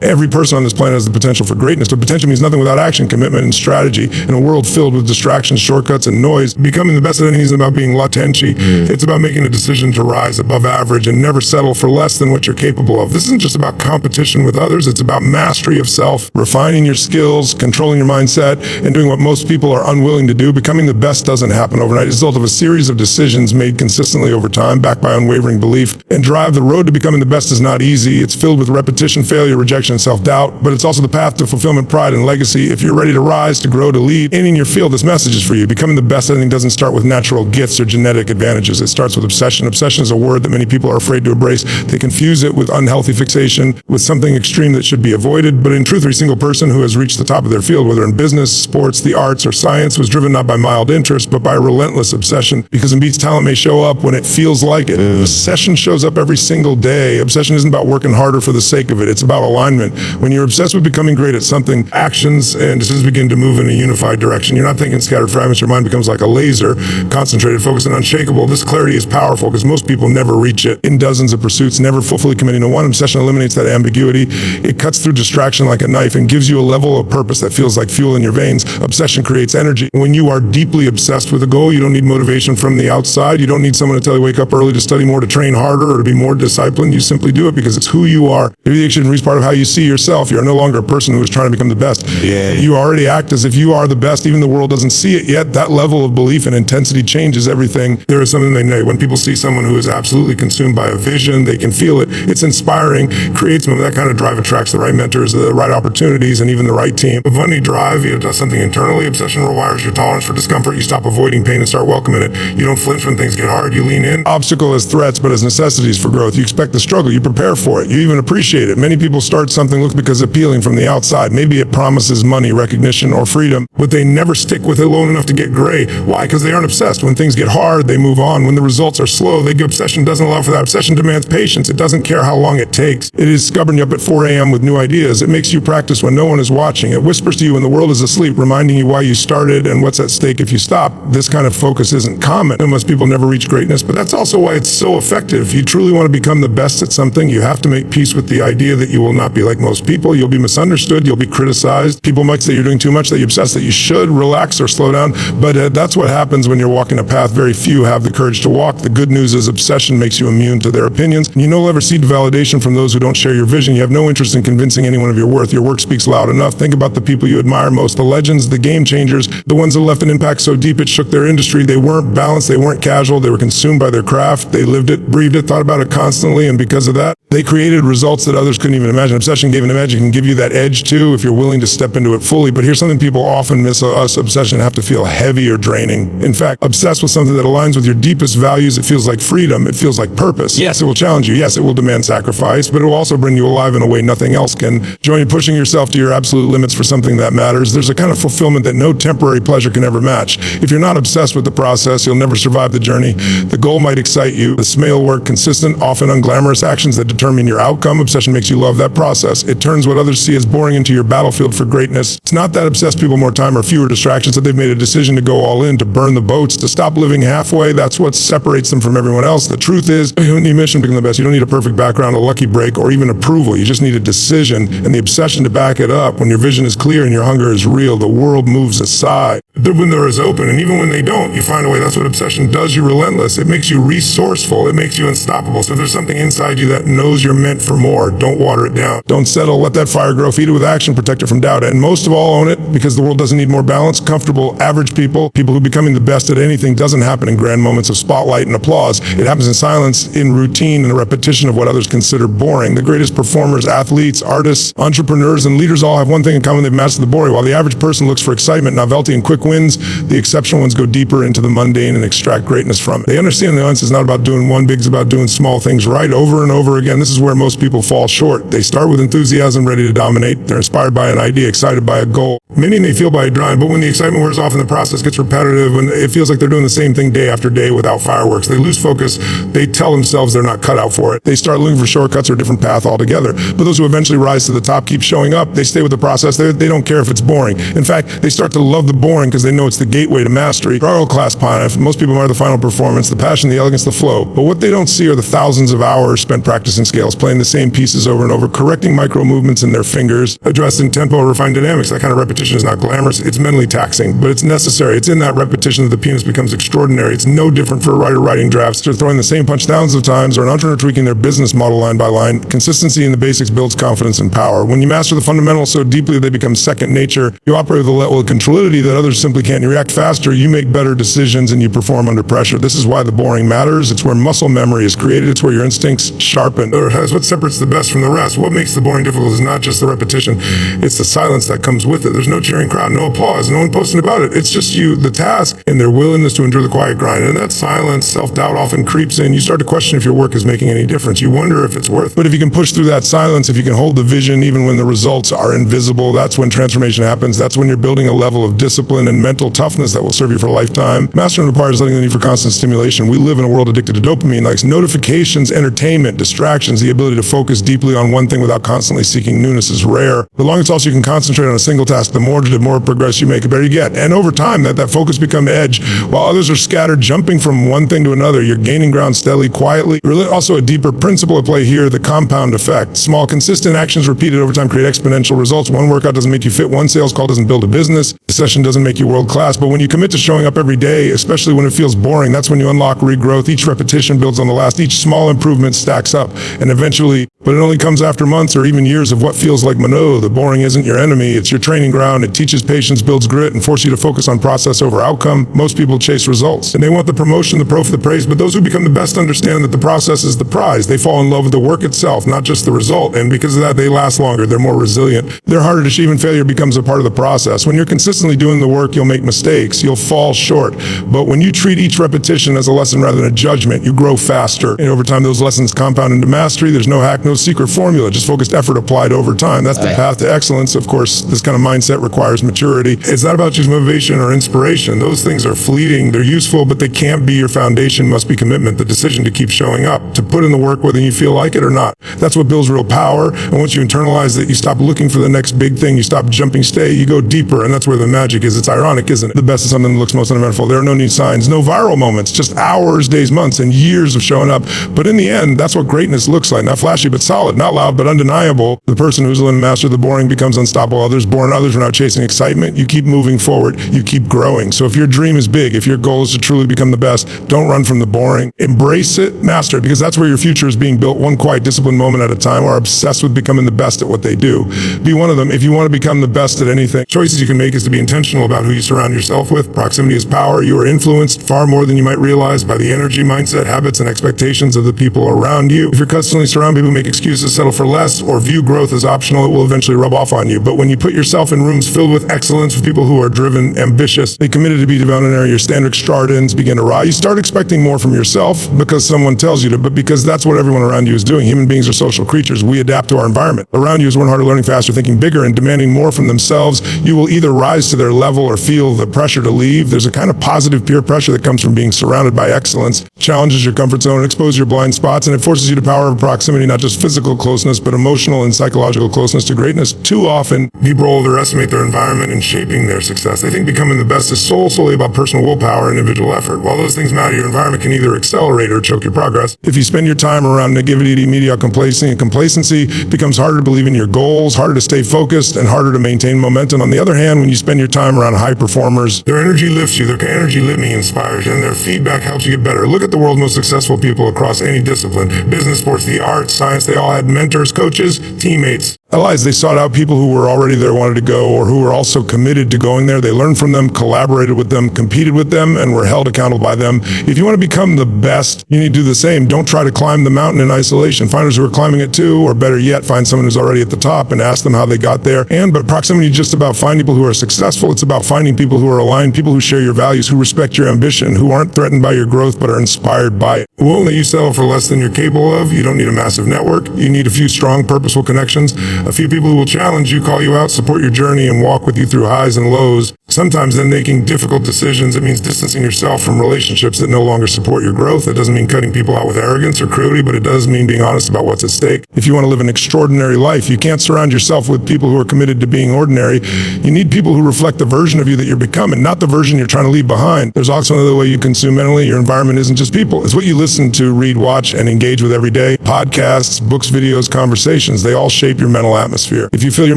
Every person on this planet has the potential for greatness, but potential means nothing without action, commitment, and strategy. In a world filled with distractions, shortcuts, and noise, becoming the best at anything isn't about being latenchi. It's about making a decision to rise above average and never settle for less than what you're capable of. This isn't just about competition with others. It's about mastery of self, refining your skills, controlling your mindset, and doing what most people are unwilling to do. Becoming the best doesn't happen overnight. It's the result of a series of decisions made consistently over time, backed by unwavering belief and drive. The road to becoming the best is not easy. It's filled with repetition, failure, rejection, and self-doubt, but it's also the path to fulfillment, pride, and legacy. If you're ready to rise, to grow, to lead, and in your field, this message is for you. Becoming the best at anything doesn't start with natural gifts or genetic advantages. It starts with obsession. Obsession is a word that many people are afraid to embrace. They confuse it with unhealthy fixation, with something extreme that should be avoided. But in truth, every single person who has reached the top of their field, whether in business, sports, the arts, or science, was driven not by mild interest, but by a relentless obsession. Because Embiid's talent may show up when it feels like it. Obsession shows up every single day. Obsession isn't about working harder for the sake of it. It's about alignment. When you're obsessed with becoming great at something, actions and decisions begin to move in a unified direction. You're not thinking scattered fragments. Your mind becomes like a laser, concentrated, focused, and unshakable. This clarity is powerful because most people never reach it. In dozens of pursuits, never fully committing to one. Obsession eliminates that ambiguity. It cuts through distraction like a knife and gives you a level of purpose that feels like fuel in your veins. Obsession creates energy. When you are deeply obsessed with a goal, you don't need motivation from the outside. You don't need someone to tell you wake up early to study more, to train harder, or to be more disciplined. You simply do it because it's who you are. Maybe the action is part of how you see yourself. You're no longer a person who is trying to become the best. You already act as if you are the best, even the world doesn't see it yet. That level of belief and intensity changes everything. There is something they know. When people see someone who is absolutely consumed by a vision, they can feel it. It's inspiring, creates them. That kind of drive attracts the right mentors, the right opportunities, and even the right team. If money drive, you does something internally. Obsession rewires your tolerance for discomfort. You stop avoiding pain and start welcoming it. You don't flinch when things get hard. You lean in. Obstacle as threats, but as necessities for growth. You expect the struggle. You prepare for it. You even appreciate it. Many people start something look because it's appealing from the outside. Maybe it promises money, recognition, or freedom, but they never stick with it long enough to get gray. Why? Because they aren't obsessed. When things get hard, they move on. When the results are slow, obsession doesn't allow for that. Obsession demands patience. It doesn't care how long it takes. It is stubborn you up at 4 a.m. with new ideas. It makes you practice when no one is watching. It whispers to you when the world is asleep, reminding you why you started and what's at stake if you stop. This kind of focus isn't common. Most people never reach greatness, but that's also why it's so effective. If you truly want to become the best at something, you have to make peace with the idea that you will not be like most people. You'll be misunderstood. You'll be criticized. People might say you're doing too much, that you're obsessed, that you should relax or slow down. But that's what happens when you're walking a path very few have the courage to walk. The good news is obsession makes you immune to their opinions. And you no longer seek validation from those who don't share your vision. You have no interest in convincing anyone of your worth. Your work speaks loud enough. Think about the people you admire most, the legends, the game changers, the ones that left an impact so deep it shook their industry. They weren't balanced. They weren't casual. They were consumed by their craft. They lived it, breathed it, thought about it constantly. And because of that, they created results that others couldn't even imagine. Obsession gave an edge. It can give you that edge too if you're willing to step into it fully. But here's something people often miss. Us obsession have to feel heavy or draining. In fact, obsessed with something that aligns with your deepest values, it feels like freedom. It feels like purpose. Yes, it will challenge you. Yes, it will demand sacrifice, but it will also bring you alive in a way nothing else can. Join you pushing yourself to your absolute limits for something that matters. There's a kind of fulfillment that no temporary pleasure can ever match. If you're not obsessed with the process, you'll never survive the journey. The goal might excite you. The small work, consistent, often unglamorous actions that determine your outcome. Obsession makes you love that process. It turns what others see as boring into your battlefield for greatness. It's not that obsessed people more time or fewer distractions, that they've made a decision to go all in, to burn the boats, to stop living halfway. That's what separates them from everyone else. The truth is, you don't need a mission to become the best. You don't need a perfect background, a lucky break, or even approval. You just need a decision and the obsession to back it up. When your vision is clear and your hunger is real, the world moves aside. The window is open, and even when they don't, you find a way. That's what obsession does. You're relentless. It makes you resourceful. It makes you unstoppable. So if there's something inside you that knows you're meant for more, don't water it down. Don't settle. Let that fire grow. Feed it with action. Protect it from doubt. And most of all, own it, because the world doesn't need more balance. Comfortable, average people who becoming the best at anything, doesn't happen in grand moments of spotlight and applause. It happens in silence, in routine, and a repetition of what others consider boring. The greatest performers, athletes, artists, entrepreneurs, and leaders all have one thing in common: they've mastered the boring. While the average person looks for excitement, novelty, and quick wins, the exceptional ones go deeper into the mundane and extract greatness from it. They understand the nuance is not about doing one big, it's about doing small things right over and over again. This is where most people fall short. They start with enthusiasm, ready to dominate. They're inspired by an idea, excited by a goal. Many may feel by a drive, but when the excitement wears off and the process gets repetitive, when it feels like they're doing the same thing day after day without fireworks, they lose focus. They tell themselves they're not cut out for it. They start looking for shortcuts or a different path altogether. But those who eventually rise to the top keep showing up. They stay with the process. They don't care if it's boring. In fact, they start to love the boring because they know it's the gateway to mastery. Struggle class pontiff. Most people admire the final performance, the passion, the elegance, the flow. But what they don't see are the thousands of hours spent practicing balancing scales, playing the same pieces over and over, correcting micro movements in their fingers, addressing tempo, refined dynamics. That kind of repetition is not glamorous. It's mentally taxing, but it's necessary. It's in that repetition that the pianist becomes extraordinary. It's no different for a writer writing drafts or throwing the same punch thousands of times, or an entrepreneur tweaking their business model line by line. Consistency in the basics builds confidence and power. When you master the fundamentals so deeply they become second nature, you operate with a level of controlidity that others simply can't. You react faster, you make better decisions, and you perform under pressure. This is why the boring matters. It's where muscle memory is created. It's where your instincts sharpen. Or has what separates the best from the rest. What makes the boring difficult is not just the repetition. It's the silence that comes with it. There's no cheering crowd, no applause, no one posting about it. It's just you, the task, and their willingness to endure the quiet grind. And that silence, self-doubt often creeps in. You start to question if your work is making any difference. You wonder if it's worth. But if you can push through that silence, if you can hold the vision even when the results are invisible, that's when transformation happens. That's when you're building a level of discipline and mental toughness that will serve you for a lifetime. Mastering requires letting the need for constant stimulation. We live in a world addicted to dopamine, like notifications, entertainment, distractions. The ability to focus deeply on one thing without constantly seeking newness is rare. The longer it's also you can concentrate on a single task, the more progress you make, the better you get. And over time, that focus becomes edge. While others are scattered, jumping from one thing to another, you're gaining ground steadily, quietly. Also a deeper principle at play here, the compound effect. Small, consistent actions repeated over time create exponential results. One workout doesn't make you fit. One sales call doesn't build a business. The session doesn't make you world class. But when you commit to showing up every day, especially when it feels boring, that's when you unlock regrowth. Each repetition builds on the last. Each small improvement stacks up. And eventually, but it only comes after months or even years of what feels like mano. The boring isn't your enemy. It's your training ground. It teaches patience, builds grit, and forces you to focus on process over outcome. Most people chase results, and they want the promotion, the profit, the praise. But those who become the best understand that the process is the prize. They fall in love with the work itself, not just the result. And because of that, they last longer. They're more resilient. They're harder to achieve, and failure becomes a part of the process. When you're consistently doing the work, you'll make mistakes. You'll fall short. But when you treat each repetition as a lesson rather than a judgment, you grow faster. And over time, those lessons compound into mastery. There's no hack, no secret formula, just focused effort applied over time. That's the path to excellence. Of course, this kind of mindset requires maturity. It's not about just motivation or inspiration. Those things are fleeting. They're useful, but they can't be your foundation. Must be commitment, the decision to keep showing up, to put in the work whether you feel like it or not. That's what builds real power. And once you internalize that, you stop looking for the next big thing. You stop jumping stay. You go deeper, and that's where the magic is. It's ironic, isn't it? The best is something that looks most uneventful. There are no neat signs, no viral moments, just hours, days, months, and years of showing up. But in the end, that's what greatness looks like. Not flashy, but solid. Not loud, but undeniable. The person who's willing to master the boring becomes unstoppable. Others are now chasing excitement. You keep moving forward. You keep growing. So if your dream is big, if your goal is to truly become the best, don't run from the boring. Embrace it, master it, because that's where your future is being built, one quiet, disciplined moment at a time. Are obsessed with becoming the best at what they do. Be one of them. If you want to become the best at anything, choices you can make is to be intentional about who you surround yourself with. Proximity is power. You are influenced far more than you might realize by the energy, mindset, habits, and expectations of the people around you. If you're constantly surrounded people who make excuses, settle for less, or view growth as optional, it will eventually rub off on you. But when you put yourself in rooms filled with excellence, with people who are driven, ambitious, they committed to be development, your standard extraordinaries begin to rise. You start expecting more from yourself because someone tells you to, but because that's what everyone around you is doing. Human beings are social creatures. We adapt to our environment. Around you is working harder, learning faster, thinking bigger, and demanding more from themselves. You will either rise to their level or feel the pressure to leave. There's a kind of positive peer pressure that comes from being surrounded by excellence, challenges your comfort zone, and exposes your blind spots, and it forces you to power of proximity, not just physical closeness, but emotional and psychological closeness to greatness. Too often, people overestimate their environment in shaping their success. They think becoming the best is solely about personal willpower and individual effort. While those things matter, your environment can either accelerate or choke your progress. If you spend your time around negativity, media, complacency, it becomes harder to believe in your goals, harder to stay focused, and harder to maintain momentum. On the other hand, when you spend your time around high performers, their energy lifts you, their energy lit me inspires you, and their feedback helps you get better. Look at the world's most successful people across any discipline, business, sports, the arts, science. They all had mentors, coaches, teammates, allies. They sought out people who were already there, wanted to go, or who were also committed to going there. They learned from them, collaborated with them, competed with them, and were held accountable by them. If you want to become the best, you need to do the same. Don't try to climb the mountain in isolation. Find those who are climbing it too, or better yet, find someone who's already at the top and ask them how they got there. But proximity is just about finding people who are successful. It's about finding people who are aligned, people who share your values, who respect your ambition, who aren't threatened by your growth, but are inspired by it. It won't let you settle for less than you're capable of. You don't need a massive network. You need a few strong, purposeful connections, a few people who will challenge you, call you out, support your journey, and walk with you through highs and lows. Sometimes then making difficult decisions, it means distancing yourself from relationships that no longer support your growth. It doesn't mean cutting people out with arrogance or cruelty, but it does mean being honest about what's at stake. If you want to live an extraordinary life, you can't surround yourself with people who are committed to being ordinary. You need people who reflect the version of you that you're becoming, not the version you're trying to leave behind. There's also another way you consume mentally. Your environment isn't just people. It's what you listen to, read, watch, and engage with every day. Podcasts, books, videos, conversations, they all shape your mental atmosphere. If you fill your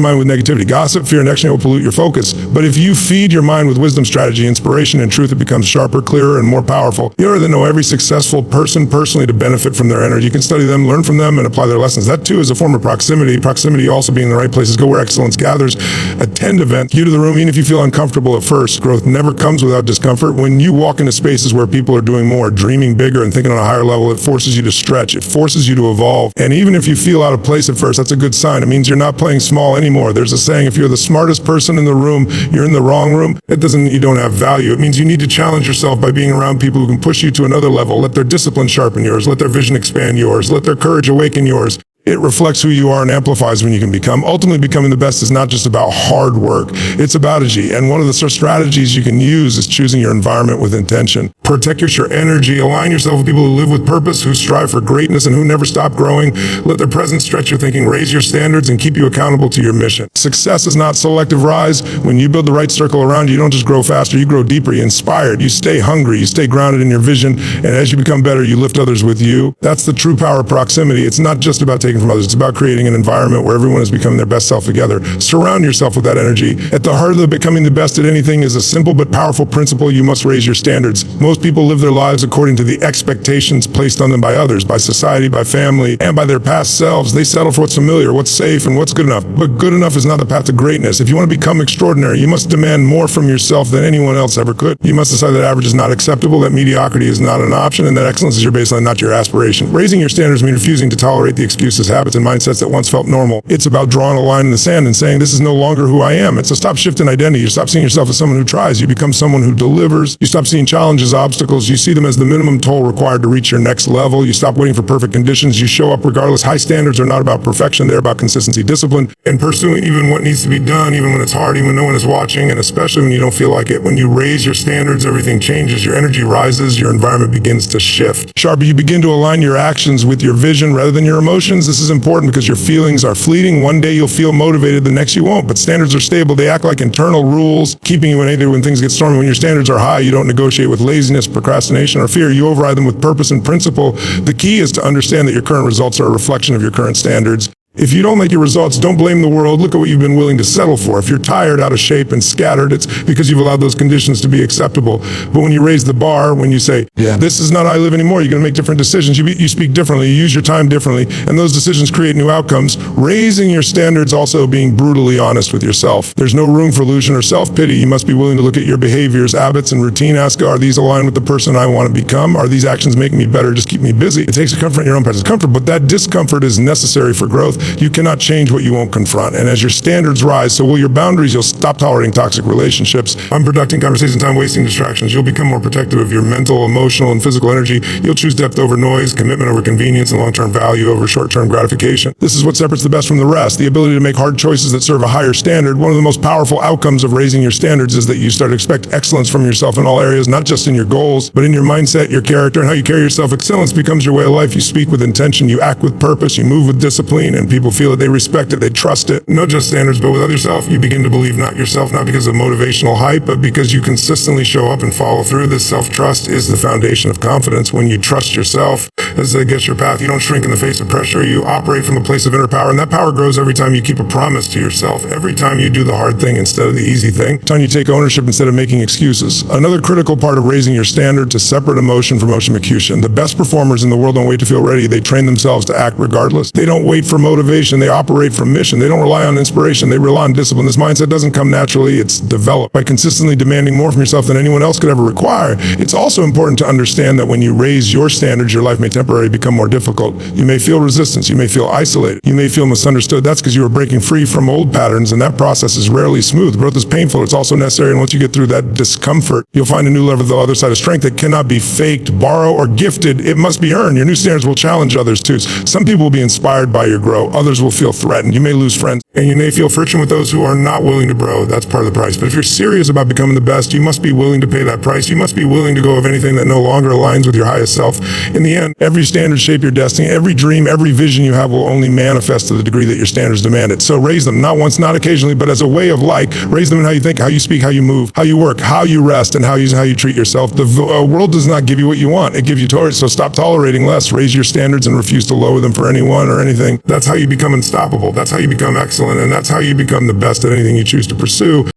mind with negativity, gossip, fear, and action will pollute your focus. But if you feed your mind with wisdom, strategy, inspiration, and truth, it becomes sharper, clearer, and more powerful. You don't know every successful person personally to benefit from their energy. You can study them, learn from them, and apply their lessons. That too is a form of proximity. Proximity also being in the right places. Go where excellence gathers. Attend events. You to the room, even if you feel uncomfortable at first. Growth never comes without discomfort. When you walk into spaces where people are doing more, dreaming bigger, and thinking on a higher level, it forces you to stretch. It forces you to evolve. And even if you feel out of place at first, that's a good sign. It means you're not playing small anymore. There's a saying, if you're the smartest person in the room, you're in the wrong room. It doesn't mean you don't have value. It means you need to challenge yourself by being around people who can push you to another level. Let their discipline sharpen yours. Let their vision expand yours. Let their courage awaken yours. It reflects who you are and amplifies when you can become. Ultimately, becoming the best is not just about hard work. It's about energy. And one of the strategies you can use is choosing your environment with intention. Protect your energy. Align yourself with people who live with purpose, who strive for greatness, and who never stop growing. Let their presence stretch your thinking, raise your standards, and keep you accountable to your mission. Success is not selective rise. When you build the right circle around you, you don't just grow faster, you grow deeper, you're inspired, you stay hungry, you stay grounded in your vision, and as you become better, you lift others with you. That's the true power of proximity. It's not just about taking from others. It's about creating an environment where everyone is becoming their best self together. Surround yourself with that energy. At the heart of the becoming the best at anything is a simple but powerful principle: you must raise your standards. Most people live their lives according to the expectations placed on them by others, by society, by family, and by their past selves. They settle for what's familiar, what's safe, and what's good enough. But good enough is not the path to greatness. If you want to become extraordinary, you must demand more from yourself than anyone else ever could. You must decide that average is not acceptable, that mediocrity is not an option, and that excellence is your baseline, not your aspiration. Raising your standards means refusing to tolerate the excuses, habits, and mindsets that once felt normal. It's about drawing a line in the sand and saying, this is no longer who I am. It's a stop shifting identity. You stop seeing yourself as someone who tries. You become someone who delivers. You stop seeing challenges, obstacles. You see them as the minimum toll required to reach your next level. You stop waiting for perfect conditions. You show up regardless. High standards are not about perfection. They're about consistency, discipline, and pursuing even what needs to be done, even when it's hard, even when no one is watching, and especially when you don't feel like it. When you raise your standards, everything changes. Your energy rises. Your environment begins to shift. Sharper, you begin to align your actions with your vision rather than your emotions. This is important because your feelings are fleeting. One day you'll feel motivated, the next you won't. But standards are stable. They act like internal rules, keeping you in either when things get stormy. When your standards are high, you don't negotiate with laziness, procrastination, or fear. You override them with purpose and principle. The key is to understand that your current results are a reflection of your current standards. If you don't like your results, don't blame the world. Look at what you've been willing to settle for. If you're tired, out of shape, and scattered, it's because you've allowed those conditions to be acceptable. But when you raise the bar, when you say, this is not how I live anymore, you're going to make different decisions. You speak differently. You use your time differently. And those decisions create new outcomes. Raising your standards, also being brutally honest with yourself. There's no room for illusion or self-pity. You must be willing to look at your behaviors, habits, and routine. Ask, are these aligned with the person I want to become? Are these actions making me better? Just keep me busy. It takes comfort in your own presence. Comfort, but that discomfort is necessary for growth. You cannot change what you won't confront. And as your standards rise, so will your boundaries. You'll stop tolerating toxic relationships, unproductive conversations, time wasting distractions. You'll become more protective of your mental, emotional, and physical energy. You'll choose depth over noise, commitment over convenience, and long-term value over short-term gratification. This is what separates the best from the rest. The ability to make hard choices that serve a higher standard. One of the most powerful outcomes of raising your standards is that you start to expect excellence from yourself in all areas, not just in your goals, but in your mindset, your character, and how you carry yourself. Excellence becomes your way of life. You speak with intention, you act with purpose, you move with discipline, and people feel that they respect it, they trust it. Not just standards, but with other self. You begin to believe not yourself, not because of motivational hype, but because you consistently show up and follow through. This self-trust is the foundation of confidence. When you trust yourself, as it gets your path, you don't shrink in the face of pressure. You operate from a place of inner power, and that power grows every time you keep a promise to yourself. Every time you do the hard thing instead of the easy thing. Every time you take ownership instead of making excuses. Another critical part of raising your standard to separate emotion from execution. The best performers in the world don't wait to feel ready. They train themselves to act regardless. They don't wait for motivation. They operate from mission. They don't rely on inspiration. They rely on discipline. This mindset doesn't come naturally. It's developed by consistently demanding more from yourself than anyone else could ever require. It's also important to understand that when you raise your standards, your life may temporarily temporary become more difficult. You may feel resistance. You may feel isolated. You may feel misunderstood. That's because you are breaking free from old patterns, and that process is rarely smooth. Growth is painful. It's also necessary, and once you get through that discomfort, you'll find a new level of the other side of strength that cannot be faked, borrowed, or gifted. It must be earned. Your new standards will challenge others too. Some people will be inspired by your growth. Others will feel threatened. You may lose friends, and you may feel friction with those who are not willing to grow. That's part of the price. But if you're serious about becoming the best, you must be willing to pay that price. You must be willing to go of anything that no longer aligns with your highest self. In the end, every standard shape your destiny. Every dream, every vision you have will only manifest to the degree that your standards demand it. So raise them, not once, not occasionally, but as a way of life. Raise them in how you think, how you speak, how you move, how you work, how you rest, and how you treat yourself. The world does not give you what you want. It gives you towards. So stop tolerating less. Raise your standards and refuse to lower them for anyone or anything. That's how you become unstoppable. That's how you become excellent, and that's how you become the best at anything you choose to pursue.